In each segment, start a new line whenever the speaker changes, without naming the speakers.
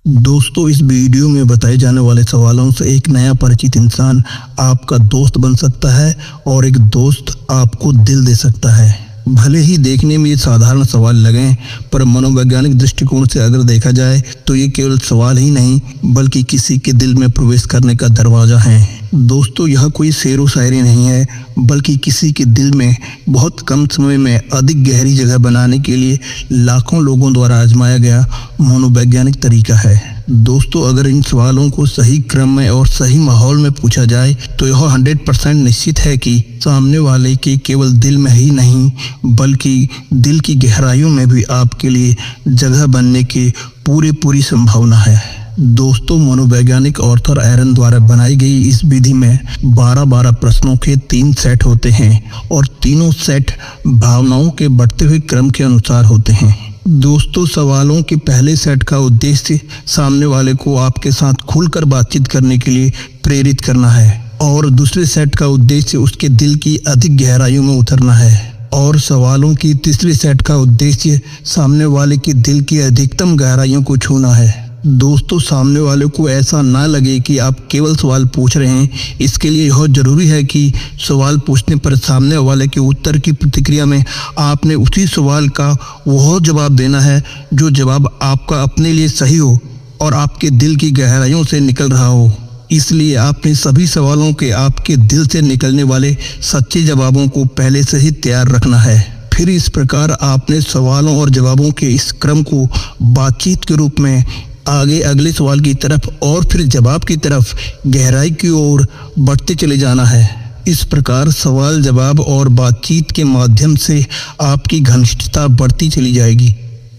दोस्तों, इस वीडियो में बताए जाने वाले सवालों से एक नया परिचित इंसान आपका दोस्त बन सकता है और एक दोस्त आपको दिल दे सकता है। भले ही देखने में ये साधारण सवाल लगें, पर मनोवैज्ञानिक दृष्टिकोण से अगर देखा जाए तो ये केवल सवाल ही नहीं बल्कि किसी के दिल में प्रवेश करने का दरवाज़ा है। दोस्तों, यह कोई शेरो शायरी नहीं है बल्कि किसी के दिल में बहुत कम समय में अधिक गहरी जगह बनाने के लिए लाखों लोगों द्वारा आजमाया गया मनोवैज्ञानिक तरीका है। दोस्तों, अगर इन सवालों को सही क्रम में और सही माहौल में पूछा जाए तो यह 100% निश्चित है कि सामने वाले के केवल दिल में ही नहीं बल्कि दिल की गहराइयों में भी आपके लिए जगह बनने की पूरी संभावना है। दोस्तों, मनोवैज्ञानिक ऑर्थर एरन द्वारा बनाई गई इस विधि में 12 प्रश्नों के 3 सेट होते हैं और तीनों सेट भावनाओं के बढ़ते हुए क्रम के अनुसार होते हैं। दोस्तों, सवालों के पहले सेट का उद्देश्य सामने वाले को आपके साथ खुलकर बातचीत करने के लिए प्रेरित करना है और दूसरे सेट का उद्देश्य उसके दिल की अधिक गहराइयों में उतरना है और सवालों की तीसरे सेट का उद्देश्य सामने वाले के दिल की अधिकतम गहराइयों को छूना है। दोस्तों, सामने वाले को ऐसा ना लगे कि आप केवल सवाल पूछ रहे हैं। इसके लिए यह जरूरी है कि सवाल पूछने पर सामने वाले के उत्तर की प्रतिक्रिया में आपने उसी सवाल का वह जवाब देना है जो जवाब आपका अपने लिए सही हो और आपके दिल की गहराइयों से निकल रहा हो। इसलिए आपने सभी सवालों के आपके दिल से निकलने वाले सच्चे जवाबों को पहले से ही तैयार रखना है। फिर इस प्रकार आपने सवालों और जवाबों के इस क्रम को बातचीत के रूप में आगे अगले सवाल की तरफ और फिर जवाब की तरफ गहराई की ओर बढ़ते चले जाना है। इस प्रकार सवाल जवाब और बातचीत के माध्यम से आपकी घनिष्ठता बढ़ती चली जाएगी।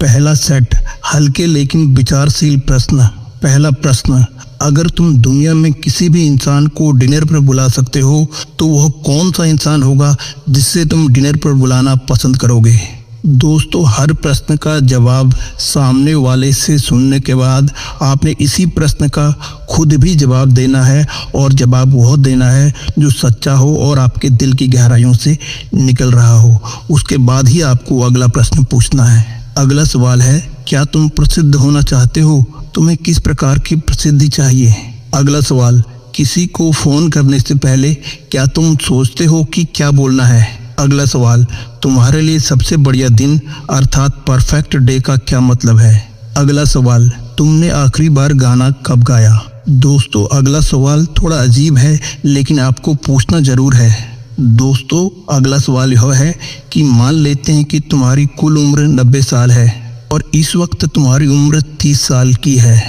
पहला सेट, हल्के लेकिन विचारशील प्रश्न। पहला प्रश्न, अगर तुम दुनिया में किसी भी इंसान को डिनर पर बुला सकते हो तो वह कौन सा इंसान होगा जिससे तुम डिनर पर बुलाना पसंद करोगे? दोस्तों, हर प्रश्न का जवाब सामने वाले से सुनने के बाद आपने इसी प्रश्न का खुद भी जवाब देना है और जवाब वह देना है जो सच्चा हो और आपके दिल की गहराइयों से निकल रहा हो। उसके बाद ही आपको अगला प्रश्न पूछना है। अगला सवाल है, क्या तुम प्रसिद्ध होना चाहते हो? तुम्हें किस प्रकार की प्रसिद्धि चाहिए? अगला सवाल, किसी को फ़ोन करने से पहले क्या तुम सोचते हो कि क्या बोलना है? अगला सवाल, तुम्हारे लिए सबसे बढ़िया दिन अर्थात परफेक्ट डे का क्या मतलब है? अगला सवाल, तुमने आखिरी बार गाना कब गाया? दोस्तों, अगला सवाल थोड़ा अजीब है लेकिन आपको पूछना जरूर है। दोस्तों, अगला सवाल यह है कि मान लेते हैं कि तुम्हारी कुल उम्र 90 साल है और इस वक्त तुम्हारी उम्र 30 साल की है।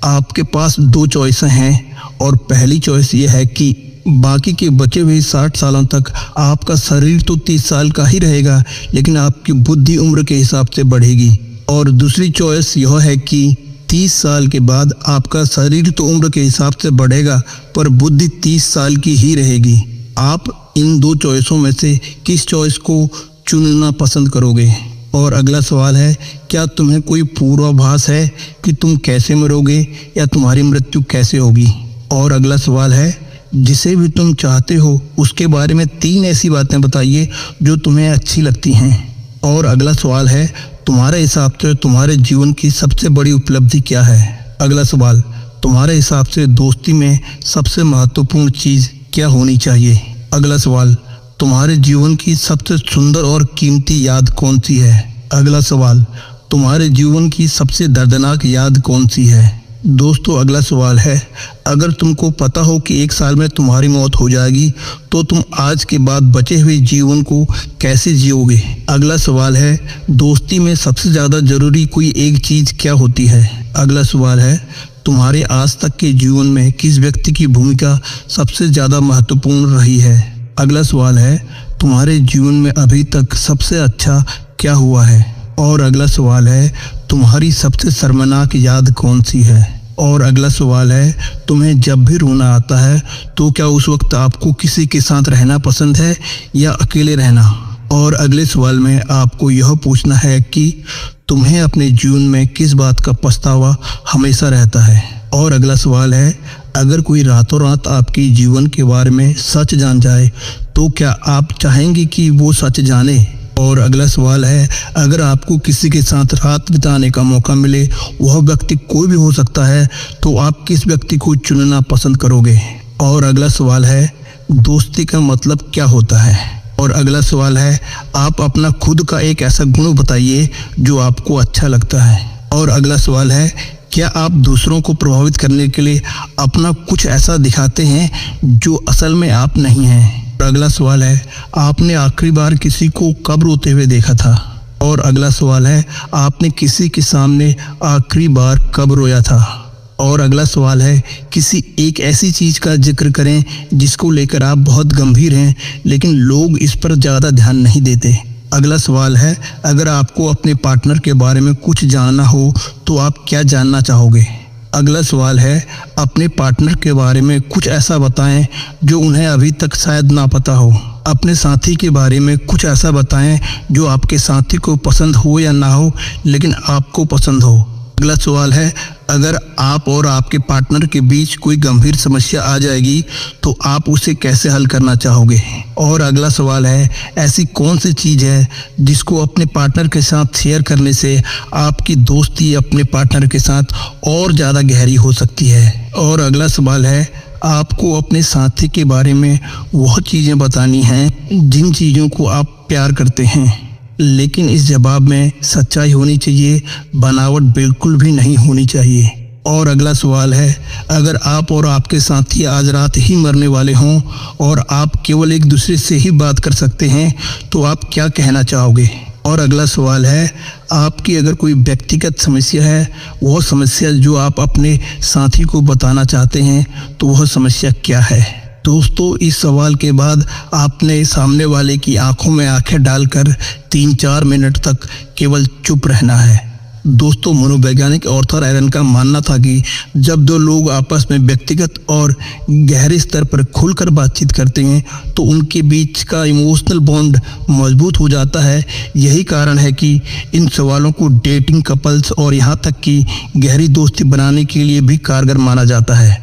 आपके पास 2 चॉइस हैं और पहली चॉइस ये है कि बाकी के बचे हुए 60 सालों तक आपका शरीर तो 30 साल का ही रहेगा लेकिन आपकी बुद्धि उम्र के हिसाब से बढ़ेगी। और दूसरी चॉइस यह है कि 30 साल के बाद आपका शरीर तो उम्र के हिसाब से बढ़ेगा पर बुद्धि 30 साल की ही रहेगी। आप इन 2 चॉइसों में से किस चॉइस को चुनना पसंद करोगे? और अगला सवाल है, क्या तुम्हें कोई पूर्वाभास है कि तुम कैसे मरोगे या तुम्हारी मृत्यु कैसे होगी? और अगला सवाल है, जिसे भी तुम चाहते हो उसके बारे में 3 ऐसी बातें बताइए जो तुम्हें अच्छी लगती हैं। और अगला सवाल है, तुम्हारे हिसाब से तुम्हारे जीवन की सबसे बड़ी उपलब्धि क्या है? अगला सवाल, तुम्हारे हिसाब से दोस्ती में सबसे महत्वपूर्ण चीज़ क्या होनी चाहिए? अगला सवाल, तुम्हारे जीवन की सबसे सुंदर और कीमती याद कौन सी है? अगला सवाल, तुम्हारे जीवन की सबसे दर्दनाक याद कौन सी है? दोस्तों, अगला सवाल है, अगर तुमको पता हो कि 1 साल में तुम्हारी मौत हो जाएगी तो तुम आज के बाद बचे हुए जीवन को कैसे जियोगे? अगला सवाल है, दोस्ती में सबसे ज़्यादा ज़रूरी कोई एक चीज़ क्या होती है? अगला सवाल है, तुम्हारे आज तक के जीवन में किस व्यक्ति की भूमिका सबसे ज़्यादा महत्वपूर्ण रही है? अगला सवाल है, तुम्हारे जीवन में अभी तक सबसे अच्छा क्या हुआ है? और अगला सवाल है, तुम्हारी सबसे शर्मनाक याद कौन सी है? और अगला सवाल है, तुम्हें जब भी रोना आता है तो क्या उस वक्त आपको किसी के साथ रहना पसंद है या अकेले रहना? और अगले सवाल में आपको यह पूछना है कि तुम्हें अपने जीवन में किस बात का पछतावा हमेशा रहता है? और अगला सवाल है, अगर कोई रातों रात आपके जीवन के बारे में सच जान जाए तो क्या आप चाहेंगे कि वो सच जाने? और अगला सवाल है, अगर आपको किसी के साथ रात बिताने का मौका मिले, वह व्यक्ति कोई भी हो सकता है, तो आप किस व्यक्ति को चुनना पसंद करोगे? और अगला सवाल है, दोस्ती का मतलब क्या होता है? और अगला सवाल है, आप अपना खुद का एक ऐसा गुण बताइए जो आपको अच्छा लगता है। और अगला सवाल है, क्या आप दूसरों को प्रभावित करने के लिए अपना कुछ ऐसा दिखाते हैं जो असल में आप नहीं हैं? और अगला सवाल है, आपने आखिरी बार किसी को कब रोते हुए देखा था? और अगला सवाल है, आपने किसी के सामने आखिरी बार कब रोया था? और अगला सवाल है, किसी एक ऐसी चीज़ का जिक्र करें जिसको लेकर आप बहुत गंभीर हैं लेकिन लोग इस पर ज़्यादा ध्यान नहीं देते। अगला सवाल है, अगर आपको अपने पार्टनर के बारे में कुछ जानना हो तो आप क्या जानना चाहोगे? अगला सवाल है, अपने पार्टनर के बारे में कुछ ऐसा बताएं जो उन्हें अभी तक शायद ना पता हो। अपने साथी के बारे में कुछ ऐसा बताएं जो आपके साथी को पसंद हो या ना हो लेकिन आपको पसंद हो। अगला सवाल है, अगर आप और आपके पार्टनर के बीच कोई गंभीर समस्या आ जाएगी तो आप उसे कैसे हल करना चाहोगे? और अगला सवाल है, ऐसी कौन सी चीज़ है जिसको अपने पार्टनर के साथ शेयर करने से आपकी दोस्ती अपने पार्टनर के साथ और ज़्यादा गहरी हो सकती है? और अगला सवाल है, आपको अपने साथी के बारे में वह चीज़ें बतानी हैं जिन चीज़ों को आप प्यार करते हैं, लेकिन इस जवाब में सच्चाई होनी चाहिए, बनावट बिल्कुल भी नहीं होनी चाहिए। और अगला सवाल है, अगर आप और आपके साथी आज रात ही मरने वाले हों और आप केवल एक दूसरे से ही बात कर सकते हैं तो आप क्या कहना चाहोगे? और अगला सवाल है, आपकी अगर कोई व्यक्तिगत समस्या है, वह समस्या जो आप अपने साथी को बताना चाहते हैं तो वह समस्या क्या है? दोस्तों, इस सवाल के बाद आपने सामने वाले की आंखों में आंखें डालकर 3-4 मिनट तक केवल चुप रहना है। दोस्तों, मनोवैज्ञानिक ऑर्थर एरन का मानना था कि जब दो लोग आपस में व्यक्तिगत और गहरे स्तर पर खुलकर बातचीत करते हैं तो उनके बीच का इमोशनल बॉन्ड मजबूत हो जाता है। यही कारण है कि इन सवालों को डेटिंग, कपल्स और यहाँ तक कि गहरी दोस्ती बनाने के लिए भी कारगर माना जाता है।